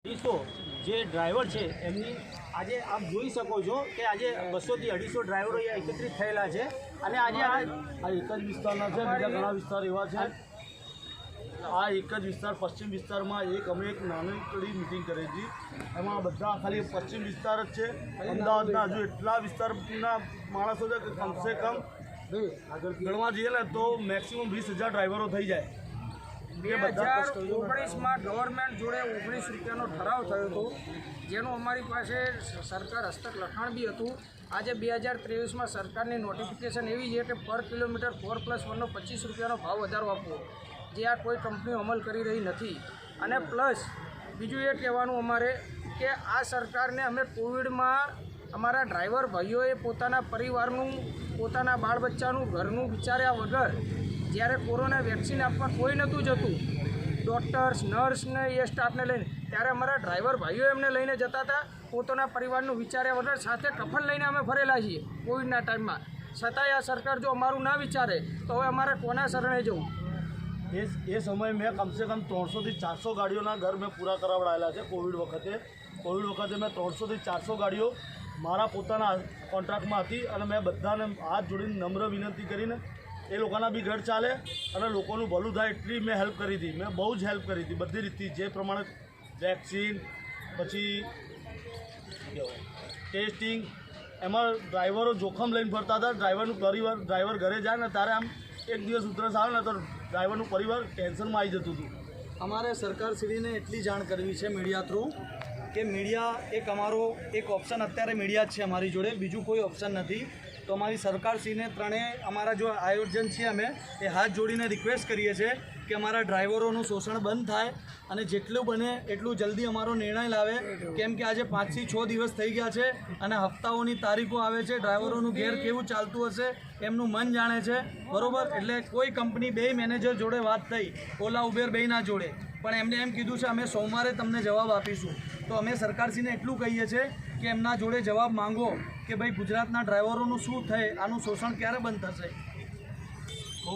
જે ડ્રાઈવર છે એમની આજે આપ જોઈ શકો છો કે આજે 200 થી 250 ડ્રાઈવરો અહીંયા એકત્રિત થયેલા છે અને આજે આ એક જ વિસ્તારના છે, બીજા ઘણા વિસ્તાર એવા છે। આ એક જ વિસ્તાર પશ્ચિમ વિસ્તારમાં અમે એક નાનકડી મિટિંગ કરી હતી, એમાં બધા ખાલી પશ્ચિમ વિસ્તાર જ છે। અમદાવાદના હજુ એટલા વિસ્તારના માણસો છે કે કમસે કમ ગણવા જઈએ ને તો મેક્સિમમ 20,000 ડ્રાઈવરો થઈ જાય। 2019માં ગવર્મેન્ટ જોડે 19 રૂપિયાનો ઠરાવ થયો હતો, જેનું અમારી પાસે સરકાર હસ્તક લખાણ બી હતું। આજે 2023માં સરકારની નોટિફિકેશન એવી છે કે પર કિલોમીટર 4+1નો 25 રૂપિયાનો ભાવ વધારો આપવો, જે આ કોઈ કંપનીઓ અમલ કરી રહી નથી। અને પ્લસ બીજું એ કહેવાનું અમારે કે આ સરકારને અમે કોવિડમાં અમારા ડ્રાઈવર ભાઈઓએ પોતાના પરિવારનું, પોતાના બાળ બચ્ચાનું, ઘરનું વિચાર્યા વગર જ્યારે કોરોના વેક્સિન આપવા કોઈ નહોતું જતું, ડૉક્ટર્સ, નર્સને એ સ્ટાફને લઈને, ત્યારે અમારા ડ્રાઈવર ભાઈઓ એમને લઈને જતા હતા પોતાના પરિવારનું વિચાર્યા વગર। સાથે કફન લઈને અમે ફરેલા છીએ કોવિડના ટાઈમમાં, છતાંય આ સરકાર જો અમારું ના વિચારે તો હવે અમારે કોના શરણે જવું? એ સમયે મેં કમસે કમ 300 થી 400 ગાડીઓના ઘર મેં પૂરા કરાવડાયેલા છે। કોવિડ વખતે મેં 300 થી 400 ગાડીઓ મારા પોતાના કોન્ટ્રાક્ટમાં હતી અને મેં બધાને હાથ જોડીને નમ્ર વિનંતી કરીને એ લોકોના બી ઘર ચાલે અને લોકોનું ભલું થાય એટલી મેં હેલ્પ કરી હતી। મેં બહુ જ હેલ્પ કરી હતી બધી રીતથી, જે પ્રમાણે વેક્સિન, પછી ટેસ્ટિંગ, એમાં ડ્રાઈવરો જોખમ લઈને ફરતા હતા। ડ્રાઈવર ઘરે જાય ને ત્યારે આમ એક દિવસ ઉતરસ આવે ને તો ડ્રાઈવરનું પરિવાર ટેન્શનમાં આવી જતું હતું। અમારે સરકારશ્રીને એટલી જાણ કરવી છે મીડિયા થ્રુ કે મીડિયા એક અમારો એક ઓપ્શન અત્યારે મીડિયા જ છે અમારી જોડે, બીજું કોઈ ઓપ્શન નથી। તો અમારી સરકારશ્રીને ત્રણેય અમારા જો આયોજન છે અમે એ હાથ જોડીને રિક્વેસ્ટ કરીએ છીએ કે અમારા ડ્રાઈવરોનું શોષણ બંધ થાય અને જેટલું બને એટલું જલ્દી અમારો નિર્ણય લાવે, કેમ કે આજે 5 થી 6 દિવસ થઈ ગયા છે અને હપ્તાઓની તારીખો આવે છે। ડ્રાઈવરોનું ઘેર કેવું ચાલતું હશે એમનું મન જાણે છે, બરાબર? એટલે કોઈ કંપની બે મેનેજર જોડે વાત થઈ, ઓલા ઉબેર બેયના જોડે, પણ એમને એમ કીધું છે અમે સોમવારે તમને જવાબ આપીશું। તો અમે સરકારશ્રીને એટલું કહીએ છીએ કે એમના જોડે જવાબ માંગો કે ભાઈ ગુજરાતના ડ્રાઈવરોનું શું થાય, આનું શોષણ ક્યારે બંધ થશે? બહુ